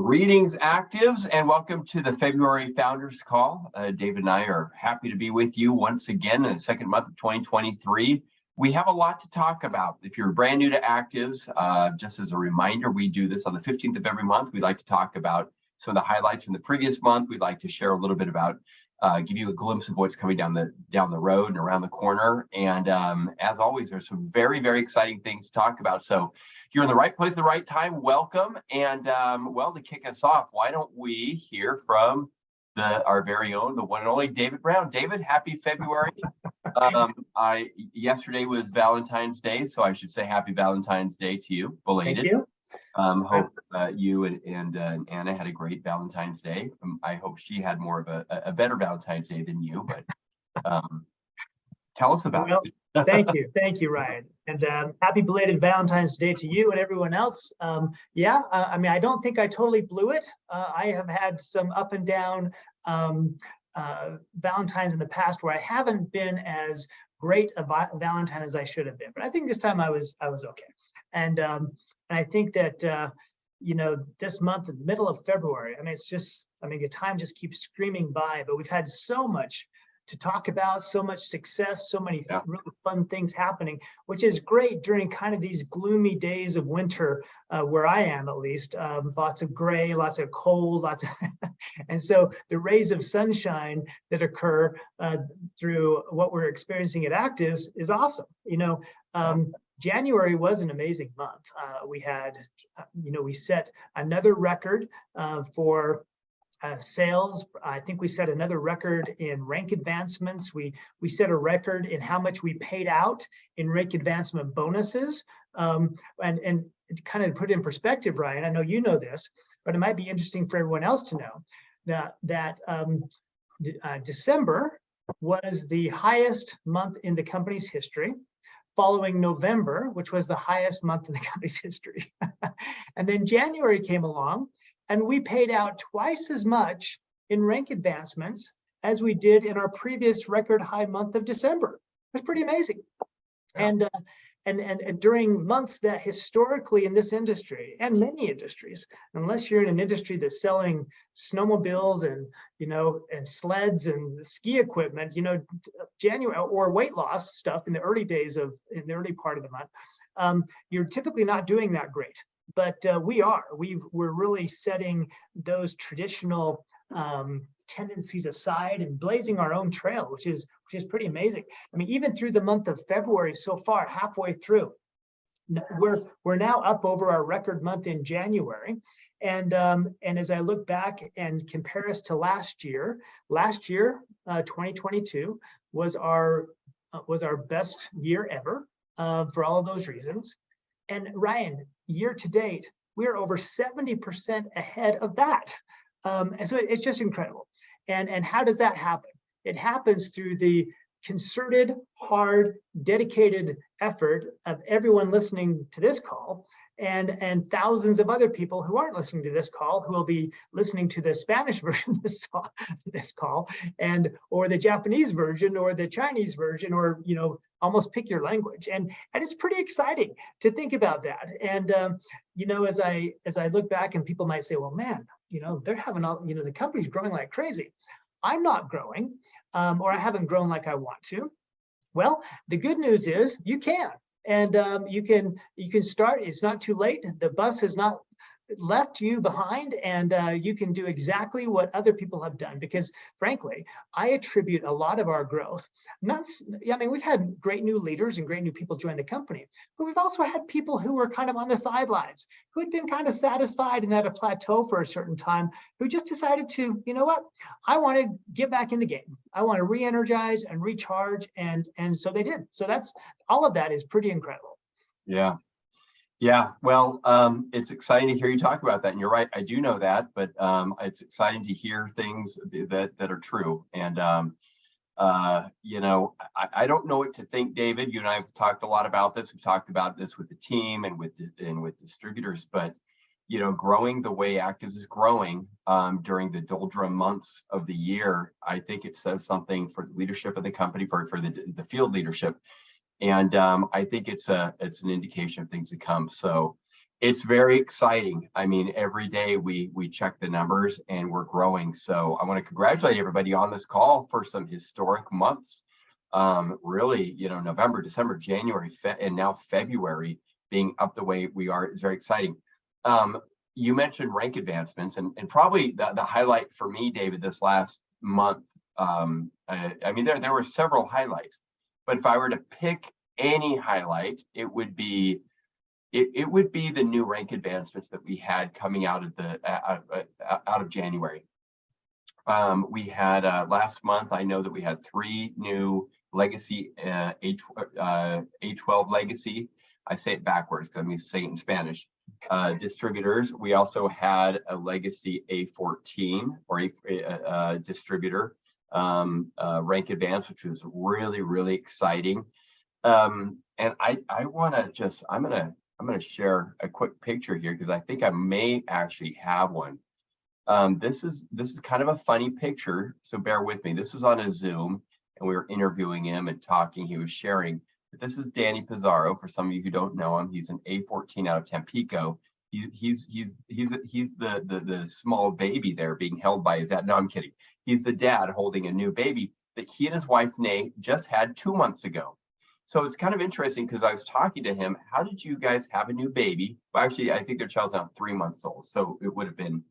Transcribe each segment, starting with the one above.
Greetings, actives, and welcome to the February Founders Call. David and I are happy to be with you once again in the second month of 2023. We have a lot to talk about. If you're brand new to actives, just as a reminder, we do this on the 15th of every month. We like to talk about some of the highlights from the previous month. We'd like to share a little bit about, give you a glimpse of what's coming down the road and around the corner. And as always, there's some very, very exciting things to talk about. So you're in the right place at the right time. Welcome. And well, to kick us off, why don't we hear from our very own, the one and only David Brown. David, happy February. Yesterday was Valentine's Day, so I should say happy Valentine's Day to you, belated. Thank you. Hope you and Anna had a great Valentine's Day. I hope she had more of a better Valentine's Day than you, but tell us about it. Thank you, Ryan, and happy belated Valentine's Day to you and everyone else. I mean, I don't think I totally blew it. I have had some up and down Valentines in the past where I haven't been as great a Valentine as I should have been, but I think this time I was okay. And I think that you know, this month, in the middle of February, I mean, it's just, I mean, the time just keeps screaming by, but we've had so much to talk about, so much success, so many really fun things happening, which is great during kind of these gloomy days of winter, where I am at least. Lots of gray, lots of cold, lots of, and so the rays of sunshine that occur through what we're experiencing at ACTIVZ is awesome. You know, January was an amazing month. We had, you know, we set another record for sales. I think we set another record in rank advancements. We set a record in how much we paid out in rank advancement bonuses. And kind of put it in perspective, Ryan, I know you know this, but it might be interesting for everyone else to know that December was the highest month in the company's history, following November, which was the highest month in the company's history. And then January came along, and we paid out twice as much in rank advancements as we did in our previous record high month of December. That's pretty amazing. Yeah. And during months that historically in this industry and many industries, unless you're in an industry that's selling snowmobiles and, you know, and sleds and ski equipment, you know, January or weight loss stuff in the early days of, in the early part of the month, you're typically not doing that great. But we're really setting those traditional tendencies aside and blazing our own trail, which is pretty amazing. I mean, even through the month of February so far, halfway through, we're now up over our record month in January. And as I look back and compare us to last year, 2022 was our best year ever for all of those reasons. And Ryan, year to date, we're over 70% ahead of that. And so it's just incredible. And how does that happen? It happens through the concerted, hard, dedicated effort of everyone listening to this call and thousands of other people who aren't listening to this call, who will be listening to the Spanish version of this call, and or the Japanese version or the Chinese version, or, you know, almost pick your language. And it's pretty exciting to think about that. And you know, as I look back, and people might say, well, man, you know, they're having all, you know, the company's growing like crazy. I'm not growing, or I haven't grown like I want to. Well, the good news is you can. And you can start. It's not too late. The bus has not left you behind, and you can do exactly what other people have done. Because frankly, I attribute a lot of our growth. I mean, we've had great new leaders and great new people join the company, but we've also had people who were kind of on the sidelines, who had been kind of satisfied and at a plateau for a certain time, who just decided to, you know what, I want to get back in the game. I want to re-energize and recharge, and so they did. So that's all of that is pretty incredible. Yeah. Yeah, well, it's exciting to hear you talk about that, and you're right, I do know that, but it's exciting to hear things that are true. And you know, I don't know what to think, David. You and I have talked a lot about this. We've talked about this with the team and with distributors, but you know, growing the way ACTIVZ is growing during the doldrum months of the year, I think it says something for the leadership of the company, for the field leadership. And I think it's an indication of things to come. So It's very exciting. I mean, every day we check the numbers and we're growing. So I want to congratulate everybody on this call for some historic months. Really, November, December, January, and now February being up the way we are is very exciting. You mentioned rank advancements, and probably the highlight for me, David, this last month. I mean, there were several highlights, but if I were to pick any highlight, it would be the new rank advancements that we had coming out of January. We had last month, I know that we had 3 new legacy A12 legacy. I say it backwards because I'm used to saying it in Spanish. Distributors. We also had a legacy A14 or a distributor rank advance, which was really, really exciting. And I want to just, I'm going to share a quick picture here because I think I may actually have one. This is kind of a funny picture, so bear with me. This was on a Zoom, and we were interviewing him and talking. He was sharing. But this is Danny Pizarro. For some of you who don't know him, he's an A14 out of Tampico. He's the small baby there being held by his dad. No, I'm kidding. He's the dad holding a new baby that he and his wife Nay just had 2 months ago. So it's kind of interesting because I was talking to him. How did you guys have a new baby? Well, actually, I think their child's now 3 months old. So it would have been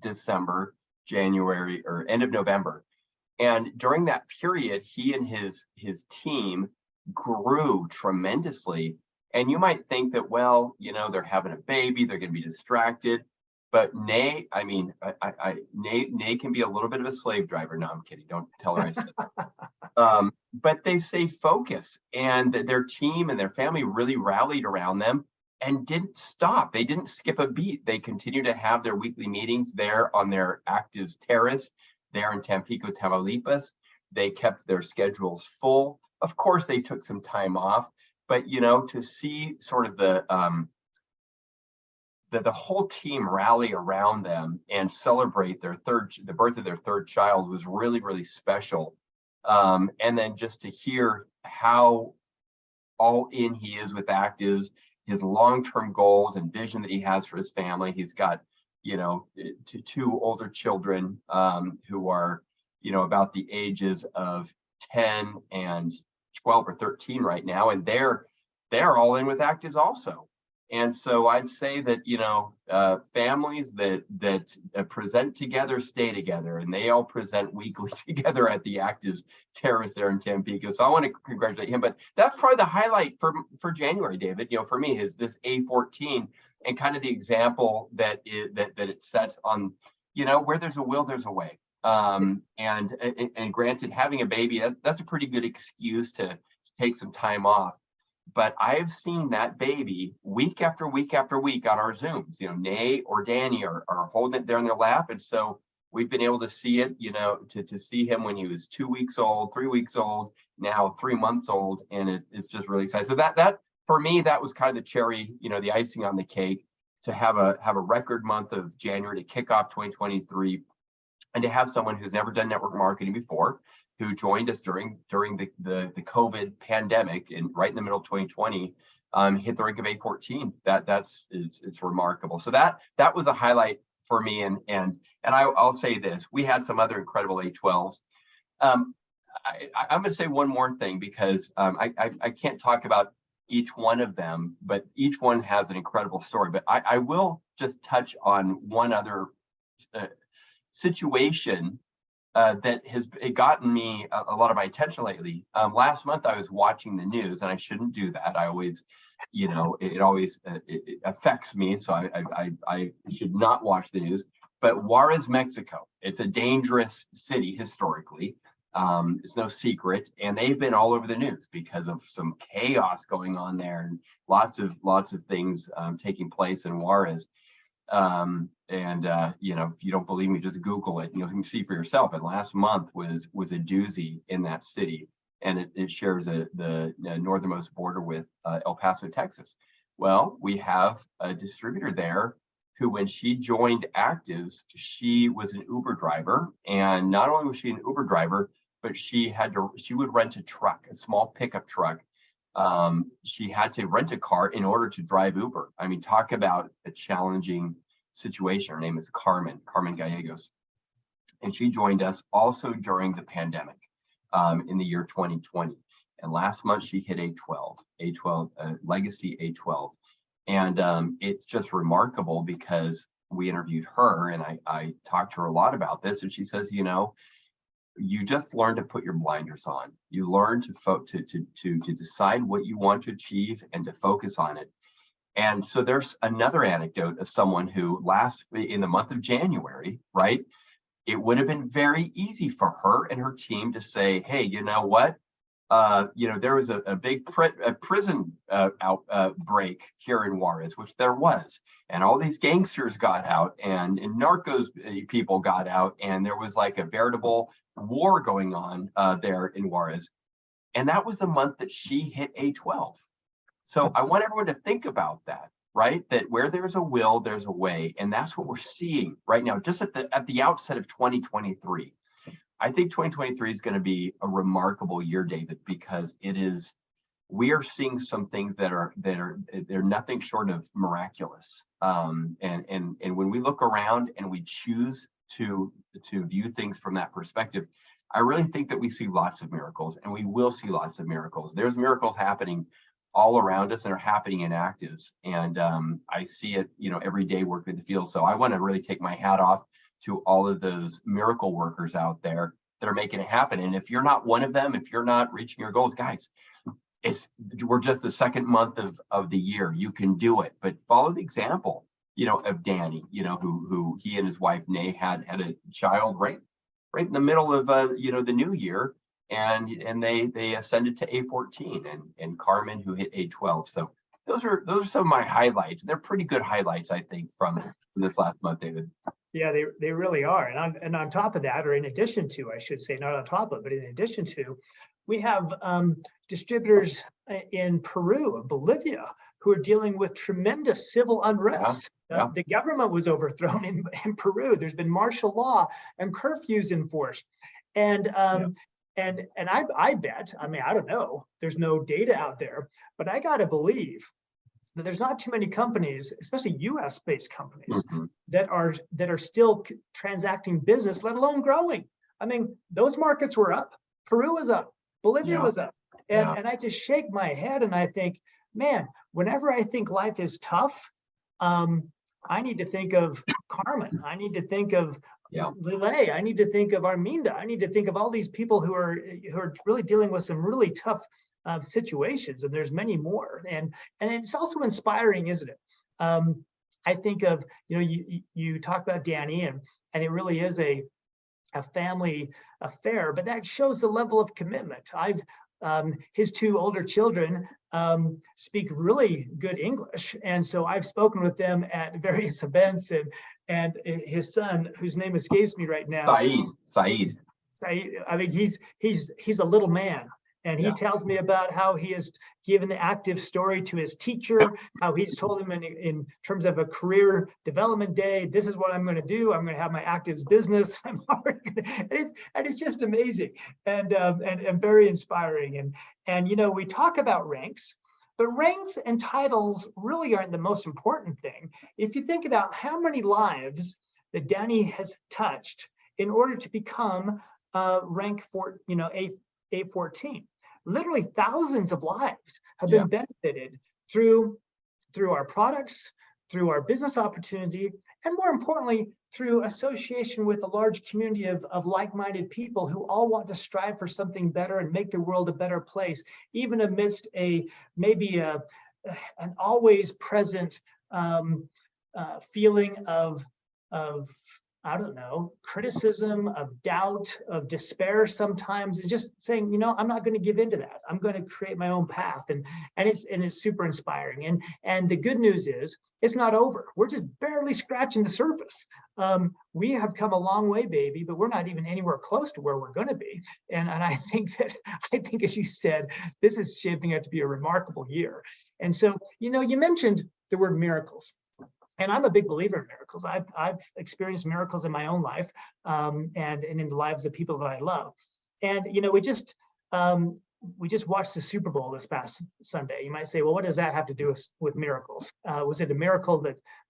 December, January, or end of November. And during that period, he and his team grew tremendously. And you might think that, well, they're having a baby, they're going to be distracted. But Nay, I mean, Nay can be a little bit of a slave driver. No, I'm kidding. Don't tell her I said that. But they stay focused, and their team and their family really rallied around them and didn't stop. They didn't skip a beat. They continue to have their weekly meetings there on their ACTIVZ terrace there in Tampico, Tamaulipas. They kept their schedules full. Of course, they took some time off, but to see sort of the whole team rally around them and celebrate the birth of their third child was really, really special. And then just to hear how all in he is with ACTIVZ, his long-term goals and vision that he has for his family. He's got, 2 older children who are, about the ages of 10 and 12 or 13 right now, and they're all in with ACTIVZ also. And so I'd say that, families that present together stay together, and they all present weekly together at the ACTIVZ terrace there in Tampico. So I want to congratulate him, but that's probably the highlight for January, David. For me is this A14 and kind of the example that it sets on, where there's a will, there's a way. And granted, having a baby, that's a pretty good excuse to take some time off. But I've seen that baby week after week after week on our Zooms. Nay or Danny are holding it there in their lap. And so we've been able to see it, to see him when he was 2 weeks old, 3 weeks old, now 3 months old. And it's just really exciting. So that for me, that was kind of the cherry, the icing on the cake, to have a record month of January to kick off 2023, and to have someone who's never done network marketing before, who joined us during the COVID pandemic and right in the middle of 2020, hit the rank of A14. It's remarkable. So that was a highlight for me. And I'll say this: we had some other incredible A12s. I'm going to say one more thing, because I can't talk about each one of them, but each one has an incredible story. But I will just touch on one other situation that has gotten me a lot of my attention lately. Last month, I was watching the news, and I shouldn't do that. I always, it always affects me, and so I should not watch the news. But Juarez, Mexico, it's a dangerous city historically. It's no secret, and they've been all over the news because of some chaos going on there, and lots of things taking place in Juarez. If you don't believe me, just Google it. You can see for yourself. And last month was a doozy in that city, and it shares the northernmost border with El Paso, Texas. Well, we have a distributor there who, when she joined ACTIVZ, she was an Uber driver, and not only was she an Uber driver, but she would rent a truck, a small pickup truck, She had to rent a car in order to drive Uber. I mean, talk about a challenging situation. Her name is Carmen Gallegos. And she joined us also during the pandemic in the year 2020. And last month she hit A12, legacy A12. And it's just remarkable because we interviewed her and I talked to her a lot about this. And she says, you just learn to put your blinders on. You learn to decide what you want to achieve and to focus on it. And so there's another anecdote of someone who in the month of January, right? It would have been very easy for her and her team to say, hey, you know what? There was a big prison outbreak here in Juarez, which there was, and all these gangsters got out and narcos people got out, and there was like a veritable war going on there in Juarez. And that was the month that she hit A12. So I want everyone to think about that, right? That where there's a will, there's a way. And that's what we're seeing right now, just at the outset of 2023. I think 2023 is going to be a remarkable year, David, because we are seeing some things that are nothing short of miraculous. And when we look around and we choose to view things from that perspective, I really think that we see lots of miracles, and we will see lots of miracles. There's miracles happening all around us and are happening in ACTIVZ. And I see it, every day working in the field. So I want to really take my hat off to all of those miracle workers out there that are making it happen. And if you're not one of them, if you're not reaching your goals, guys, we're just the second month of the year. You can do it, but follow the example, of Danny, who he and his wife Nay had a child right in the middle of the new year, and they ascended to A14, and Carmen, who hit A12. So those are some of my highlights. They're pretty good highlights, I think, from this last month, David. Yeah, they really are. And on top of that, or in addition to, I should say, not on top of, but in addition to, we have distributors in Peru, Bolivia, who are dealing with tremendous civil unrest. Yeah. The government was overthrown in Peru. There's been martial law and curfews enforced. And I bet, I don't know, there's no data out there, but I got to believe that there's not too many companies, especially US-based companies, mm-hmm. that are still transacting business, let alone growing. Those markets were up. Peru was up. Bolivia was up. And I just shake my head and I think, man, whenever I think life is tough, I need to think of Carmen. I need to think of Lile. I need to think of Arminda. I need to think of all these people who are really dealing with some really tough situations, and there's many more. And it's also inspiring, isn't it? I think of, you talk about Danny, and it really is a family affair, but that shows the level of commitment. His two older children speak really good English, and so I've spoken with them at various events, and his son, whose name escapes me right now, Saeed. He's a little man, and he tells me about how he has given the ACTIVZ story to his teacher, how he's told him in terms of a career development day, this is what I'm going to do. I'm going to have my ACTIVZ business. And it's just amazing and very inspiring. And we talk about ranks, but ranks and titles really aren't the most important thing. If you think about how many lives that Danny has touched in order to become rank A14. Literally thousands of lives have been benefited through our products, through our business opportunity, and more importantly, through association with a large community of like-minded people who all want to strive for something better and make the world a better place, even amidst maybe an always present feeling of I don't know, criticism, of doubt, of despair sometimes, and just saying, I'm not going to give into that. I'm going to create my own path. And it's super inspiring. And the good news is it's not over. We're just barely scratching the surface. We have come a long way, baby, but we're not even anywhere close to where we're going to be. And I think as you said, this is shaping up to be a remarkable year. And so, you mentioned the word miracles. And I'm a big believer in miracles. I've experienced miracles in my own life and in the lives of people that I love. And, we just we just watched the Super Bowl this past Sunday. You might say, well, what does that have to do with miracles? Was it a miracle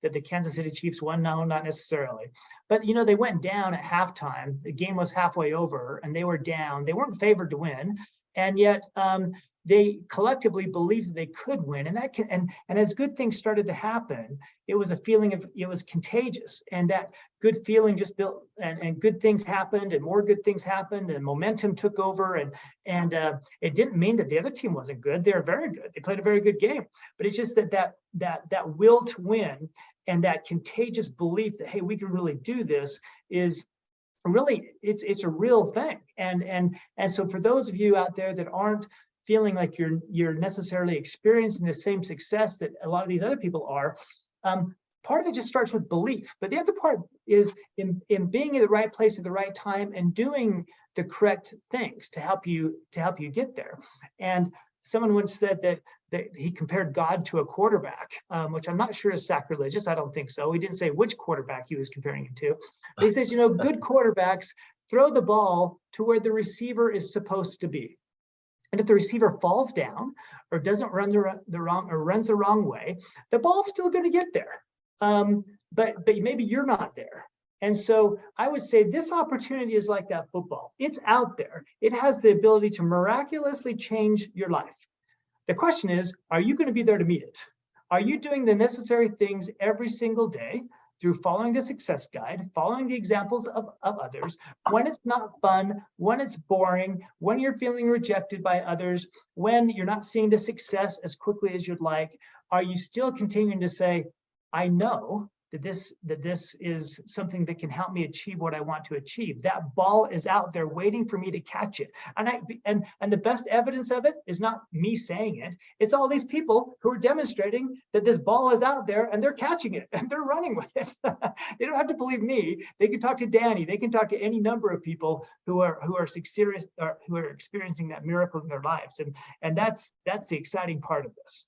that the Kansas City Chiefs won? No, not necessarily. But, they went down at halftime. The game was halfway over and they were down. They weren't favored to win. And yet they collectively believed that they could win. And as good things started to happen, it was a feeling it was contagious. And that good feeling just built, and good things happened, and more good things happened, and momentum took over. And it didn't mean that the other team wasn't good. They were very good. They played a very good game. But it's just that will to win and that contagious belief that, hey, we can really do this is really, it's a real thing. And so for those of you out there that aren't feeling like you're necessarily experiencing the same success that a lot of these other people are, part of it just starts with belief. But the other part is in being in the right place at the right time and doing the correct things to help you get there. And someone once said that he compared God to a quarterback, which I'm not sure is sacrilegious. I don't think so. He didn't say which quarterback he was comparing him to. But he says, good quarterbacks throw the ball to where the receiver is supposed to be. And if the receiver falls down or doesn't run runs the wrong way, the ball's still going to get there. But maybe you're not there. And so I would say this opportunity is like that football. It's out there. It has the ability to miraculously change your life. The question is, are you going to be there to meet it? Are you doing the necessary things every single day through following the success guide, following the examples of others, when it's not fun, when it's boring, when you're feeling rejected by others, when you're not seeing the success as quickly as you'd like? Are you still continuing to say, I know that this is something that can help me achieve what I want to achieve? That ball is out there waiting for me to catch it. And the best evidence of it is not me saying it. It's all these people who are demonstrating that this ball is out there and they're catching it and they're running with it. They don't have to believe me. They can talk to Danny. They can talk to any number of people who are experiencing that miracle in their lives. And that's the exciting part of this.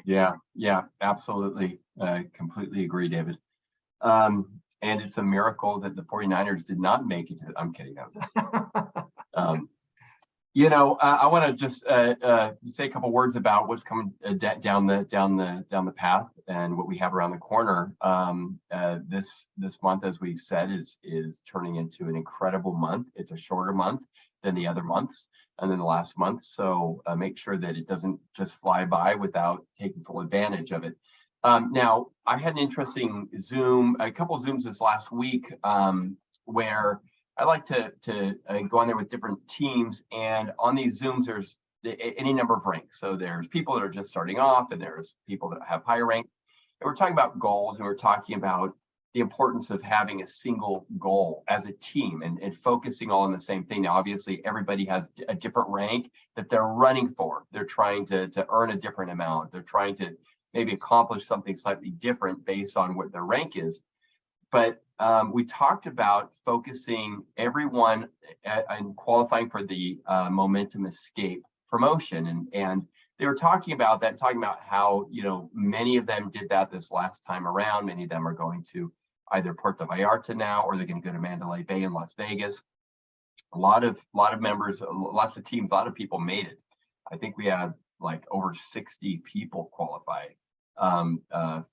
Yeah, absolutely. Completely agree, David. And it's a miracle that the 49ers did not make it. I'm kidding. I want to just say a couple words about what's coming down the path and what we have around the corner. This month, as we've said, is turning into an incredible month. It's a shorter month than the other months and then the last month. So make sure that it doesn't just fly by without taking full advantage of it. Now, I had an interesting a couple of Zooms this last week where I like to go on there with different teams. And on these Zooms, there's any number of ranks. So there's people that are just starting off and there's people that have higher rank. And we're talking about goals, and we're talking about the importance of having a single goal as a team and focusing all on the same thing. Now, obviously, everybody has a different rank that they're running for. They're trying to earn a different amount. They're trying to maybe accomplish something slightly different based on what their rank is. But we talked about focusing everyone and qualifying for the Momentum Escape promotion. And they were talking about how, many of them did that this last time around. Many of them are going to either Puerto Vallarta now, or they're going to go to Mandalay Bay in Las Vegas. A lot of members, lots of teams, a lot of people made it. I think we had like over 60 people qualify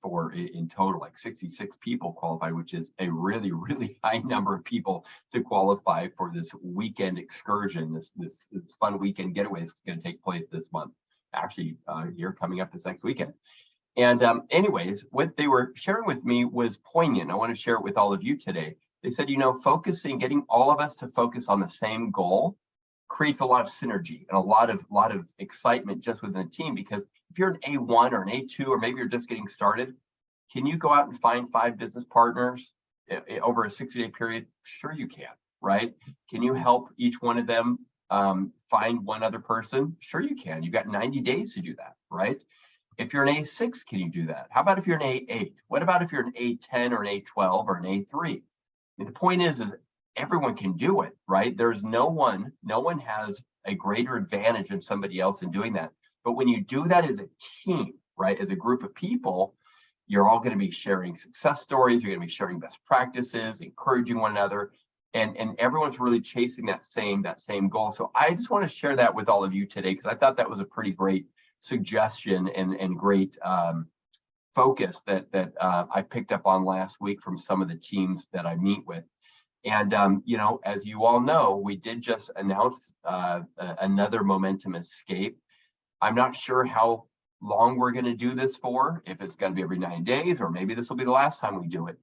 for in total, like 66 people qualified, which is a really, really high number of people to qualify for this weekend excursion, this fun weekend getaway that's going to take place this month, actually here coming up this next weekend. And anyways, what they were sharing with me was poignant. I want to share it with all of you today. They said, getting all of us to focus on the same goal creates a lot of synergy and a lot of excitement just within the team. Because if you're an A1 or an A2, or maybe you're just getting started, can you go out and find 5 business partners over a 60-day period? Sure you can, right? Can you help each one of them find one other person? Sure you can. You've got 90 days to do that, right? If you're an A6, can you do that? How about if you're an A8? What about if you're an A10 or an A12 or an A3? And the point is everyone can do it, right? There's no one has a greater advantage than somebody else in doing that. But when you do that as a team, right, as a group of people, you're all going to be sharing success stories. You're going to be sharing best practices, encouraging one another. and everyone's really chasing that same goal. So I just want to share that with all of you today, because I thought that was a pretty great suggestion and great focus that I picked up on last week from some of the teams that I meet with. And as you all know, we did just announce another Momentum Escape. I'm not sure how long we're going to do this for, if it's going to be every 9 days, or maybe this will be the last time we do it.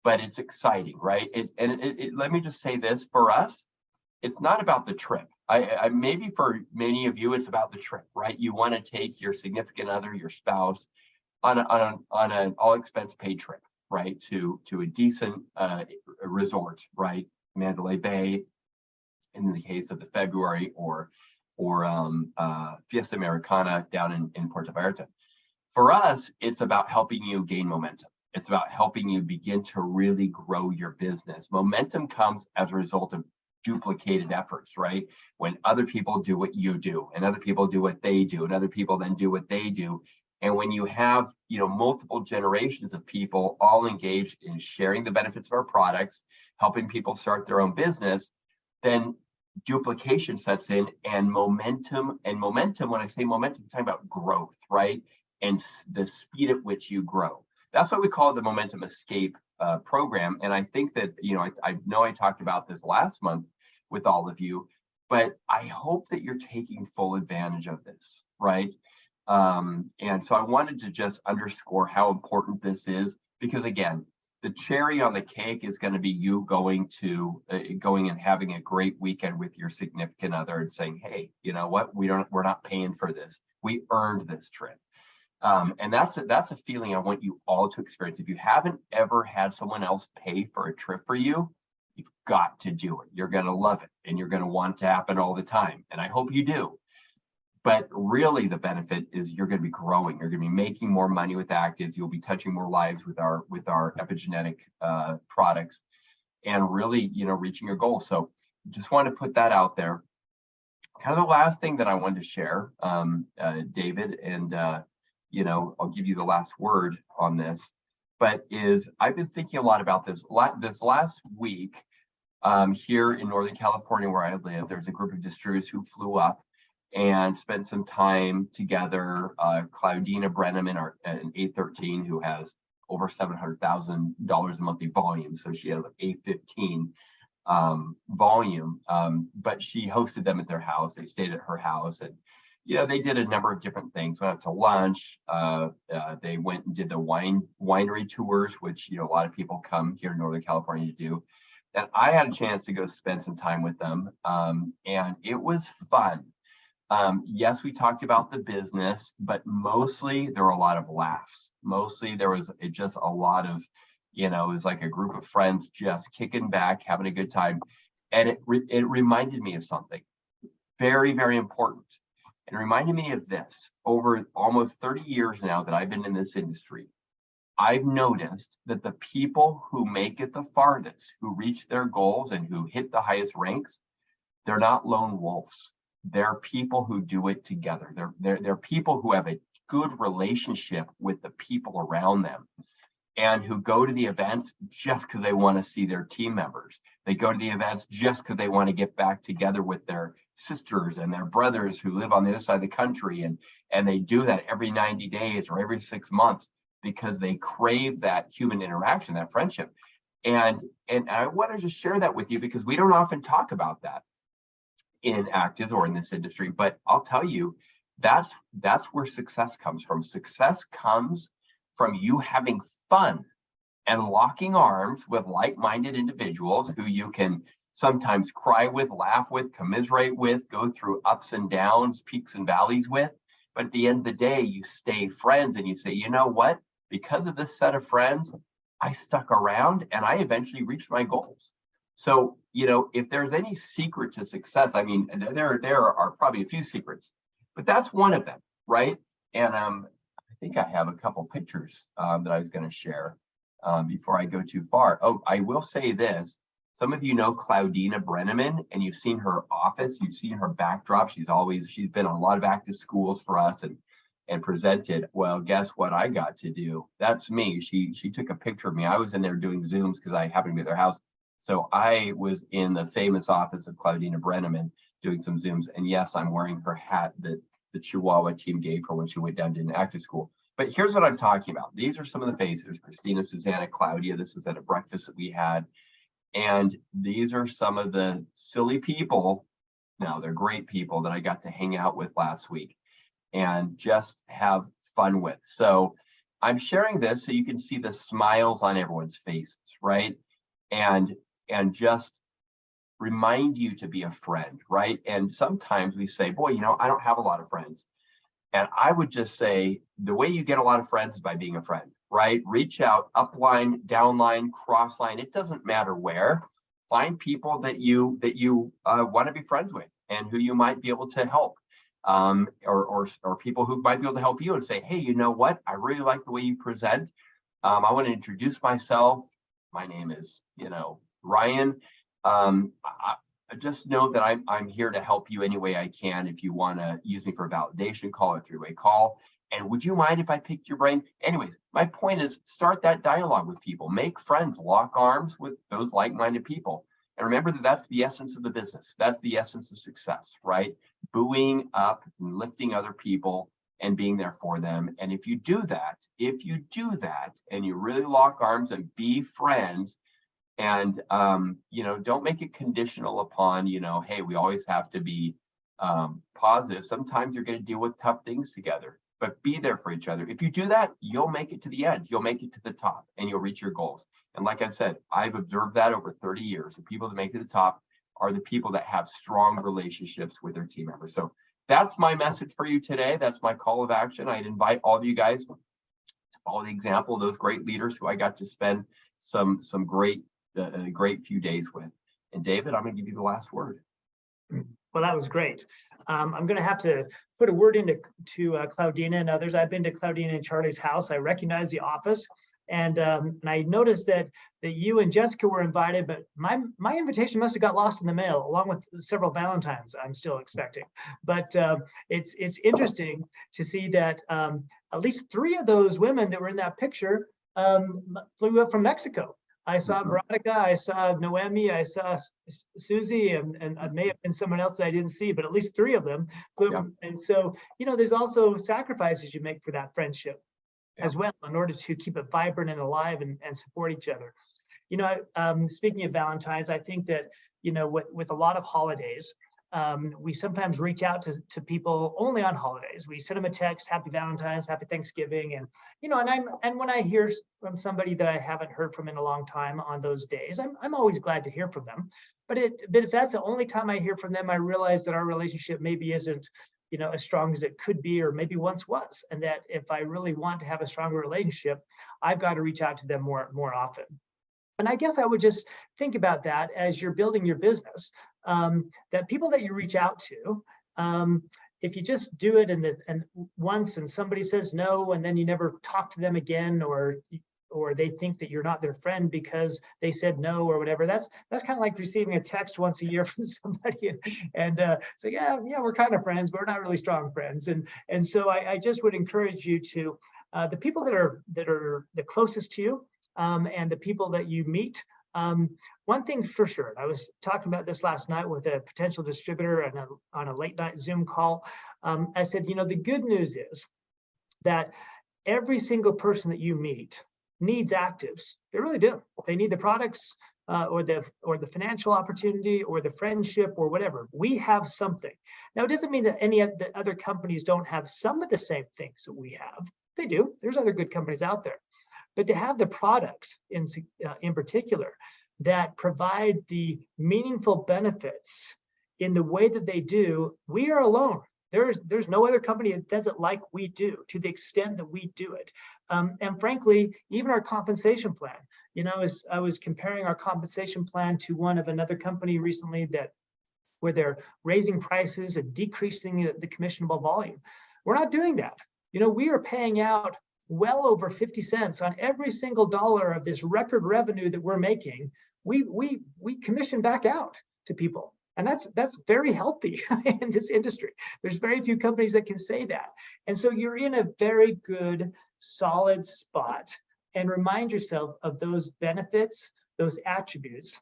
But it's exciting, right? Let me just say this, for us, it's not about the trip. I maybe for many of you, it's about the trip, right? You want to take your significant other, your spouse, on an all expense paid trip, right? To a decent resort, right? Mandalay Bay, in the case of the February, or Fiesta Americana down in Puerto Vallarta. For us, it's about helping you gain momentum. It's about helping you begin to really grow your business. Momentum comes as a result of duplicated efforts, right? When other people do what you do, and other people do what they do, and other people then do what they do. And when you have, multiple generations of people all engaged in sharing the benefits of our products, helping people start their own business, then duplication sets in, and momentum, when I say momentum, I'm talking about growth, right? And the speed at which you grow. That's what we call the Momentum Escape program. And I think that, I know I talked about this last month with all of you, but I hope that you're taking full advantage of this, right? And so I wanted to just underscore how important this is, because again, the cherry on the cake is going to be you going and having a great weekend with your significant other and saying, hey, you know what? We're not paying for this. We earned this trip. And that's a feeling I want you all to experience. If you haven't ever had someone else pay for a trip for you, you've got to do it. You're going to love it, and you're going to want it to happen all the time. And I hope you do. But really, the benefit is you're going to be growing. You're going to be making more money with ACTIVZ. You'll be touching more lives with our epigenetic products, and really, reaching your goals. So just want to put that out there. Kind of the last thing that I wanted to share, David, and I'll give you the last word on this, but I've been thinking a lot about this. This last week, here in Northern California, where I live, there's a group of distributors who flew up and spent some time together. Claudina Brenneman, an 813, who has over $700,000 a monthly volume. So she has an 815 volume, but she hosted them at their house. They stayed at her house, and they did a number of different things. Went out to lunch. They went and did the winery tours, which a lot of people come here in Northern California to do. And I had a chance to go spend some time with them, and it was fun. Yes, we talked about the business, but mostly there were a lot of laughs. Mostly there was just a lot of, it was like a group of friends just kicking back, having a good time. And it reminded me of something very, very important. It reminded me of this. Over almost 30 years now that I've been in this industry, I've noticed that the people who make it the farthest, who reach their goals and who hit the highest ranks, they're not lone wolves. They're people who do it together. They're people who have a good relationship with the people around them, and who go to the events just because they want to see their team members. They go to the events just because they want to get back together with their sisters and their brothers who live on the other side of the country. And they do that every 90 days or every 6 months because they crave that human interaction, that friendship. And I wanted to share that with you because we don't often talk about that in ACTIVZ or in this industry, but I'll tell you, that's where success comes from. Success comes from you having fun and locking arms with like-minded individuals who you can sometimes cry with, laugh with, commiserate with, go through ups and downs, peaks and valleys with. But at the end of the day, you stay friends and you say, you know what? Because of this set of friends, I stuck around and I eventually reached my goals. So, if there's any secret to success, I mean, there are probably a few secrets, but that's one of them, right? And I think I have a couple pictures that I was going to share before I go too far. Oh, I will say this. Some of you know Claudina Brenneman, and you've seen her office, you've seen her backdrop. She's been on a lot of active schools for us and presented. Well, guess what I got to do? That's me. She took a picture of me. I was in there doing Zooms because I happened to be at their house. So I was in the famous office of Claudina Brenneman doing some Zooms. And yes, I'm wearing her hat that the Chihuahua team gave her when she went down to an active school. But here's what I'm talking about. These are some of the faces: Christina, Susanna, Claudia. This was at a breakfast that we had. And these are some of the silly people. Now, they're great people that I got to hang out with last week and just have fun with. So I'm sharing this so you can see the smiles on everyone's faces, right? And just remind you to be a friend, right? And sometimes we say, boy, I don't have a lot of friends. And I would just say the way you get a lot of friends is by being a friend, right? Reach out, upline, downline, crossline. It doesn't matter where. Find people that you want to be friends with and who you might be able to help, or people who might be able to help you and say, hey, you know what? I really like the way you present. I want to introduce myself. My name is, Ryan. I just know that I'm here to help you any way I can. If you want to use me for a validation call or three-way call, and would you mind if I picked your brain? Anyways, my point is, start that dialogue with people, make friends, lock arms with those like-minded people. And remember that that's the essence of the business. That's the essence of success, right? Buoying up and lifting other people and being there for them. And if you do that, and you really lock arms and be friends, and don't make it conditional upon, hey, we always have to be positive. Sometimes you're going to deal with tough things together, but be there for each other. If you do that, you'll make it to the end, you'll make it to the top, and you'll reach your goals. And like I said, I've observed that over 30 years. The people that make it to the top are the people that have strong relationships with their team members. So that's my message for you today. That's my call of action. I'd invite all of you guys to follow the example of those great leaders who I got to spend some great few days with. And David, I'm going to give you the last word. Well, that was great. I'm going to have to put a word into Claudina and others. I've been to Claudina and Charlie's house. I recognize the office, and I noticed that you and Jessica were invited, but my invitation must have got lost in the mail, along with several Valentines I'm still expecting. But it's interesting to see that at least 3 of those women that were in that picture flew up from Mexico. I saw Veronica, I saw Noemi, I saw Susie, and I may have been someone else that I didn't see, but at least 3 of them. Yeah. And so, there's also sacrifices you make for that friendship as well, in order to keep it vibrant and alive and support each other. Speaking of Valentine's, I think that, with a lot of holidays, we sometimes reach out to people only on holidays. We send them a text, happy Valentine's, happy Thanksgiving. And, and when I hear from somebody that I haven't heard from in a long time on those days, I'm always glad to hear from them. But if that's the only time I hear from them, I realize that our relationship maybe isn't, as strong as it could be, or maybe once was. And that if I really want to have a stronger relationship, I've got to reach out to them more often. And I guess I would just think about that as you're building your business, that people that you reach out to, if you just do it and once and somebody says no, and then you never talk to them again, or they think that you're not their friend because they said no or whatever, that's kind of like receiving a text once a year from somebody and say, yeah, we're kind of friends, but we're not really strong friends. And so I just would encourage you to, the people that are the closest to you, and the people that you meet. One thing for sure, I was talking about this last night with a potential distributor on a late night Zoom call. I said, the good news is that every single person that you meet needs ACTIVZ. They really do. They need the products or the financial opportunity or the friendship or whatever. We have something. Now, it doesn't mean that any of the other companies don't have some of the same things that we have. They do. There's other good companies out there. But to have the products in particular that provide the meaningful benefits in the way that they do, we are alone. There's no other company that does it like we do, to the extent that we do it. And frankly, even our compensation plan. I was comparing our compensation plan to one of another company recently where they're raising prices and decreasing the commissionable volume. We're not doing that. We are paying out well over 50 cents on every single dollar of this record revenue that we're making. We commission back out to people. And that's very healthy in this industry. There's very few companies that can say that. And so you're in a very good, solid spot, and remind yourself of those benefits, those attributes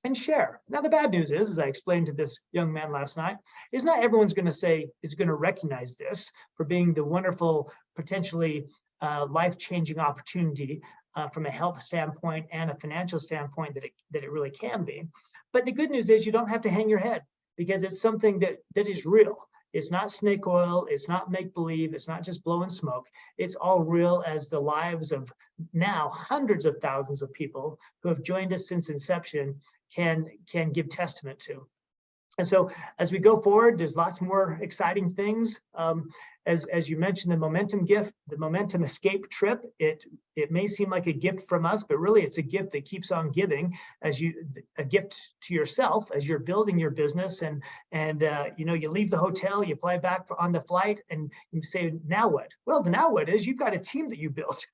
and share. Now, the bad news is, as I explained to this young man last night, is not everyone's going to recognize this for being the wonderful, potentially life-changing opportunity from a health standpoint and a financial standpoint that it really can be. But the good news is you don't have to hang your head, because it's something that is real. It's not snake oil. It's not make-believe. It's not just blowing smoke. It's all real, as the lives of now hundreds of thousands of people who have joined us since inception can give testament to. And so as we go forward, there's lots more exciting things. As you mentioned, the momentum gift, the momentum escape trip, it may seem like a gift from us, but really it's a gift that keeps on giving, a gift to yourself as you're building your business. And you know, you leave the hotel, you fly back on the flight, and you say, now what? Well, the now what is you've got a team that you built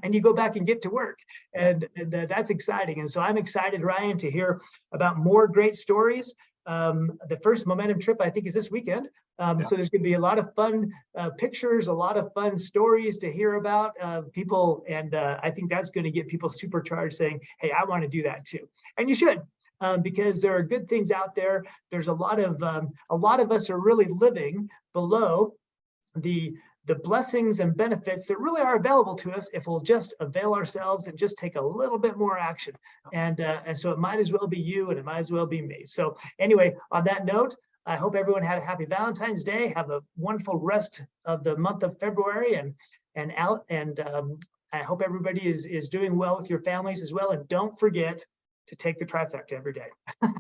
and you go back and get to work. And that's exciting. And so I'm excited, Ryan, to hear about more great stories. The first momentum trip, I think, is this weekend. So there's going to be a lot of fun pictures, a lot of fun stories to hear about people. And I think that's going to get people supercharged, saying, hey, I want to do that too. And you should, because there are good things out there. There's a lot of us are really living below the blessings and benefits that really are available to us if we'll just avail ourselves and just take a little bit more action. And so it might as well be you, and it might as well be me. So anyway, on that note, I hope everyone had a happy Valentine's Day. Have a wonderful rest of the month of February, and I hope everybody is doing well with your families as well. And don't forget to take the trifecta every day.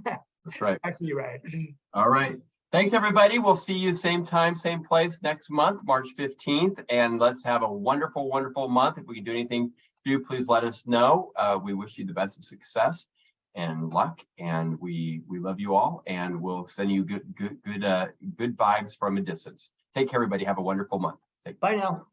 That's right. Back to you, Ryan. All right. Thanks, everybody. We'll see you same time, same place next month, March 15th. And let's have a wonderful, wonderful month. If we can do anything for you, please let us know. We wish you the best of success and luck. And we love you all. And we'll send you good vibes from a distance. Take care, everybody. Have a wonderful month. Bye now.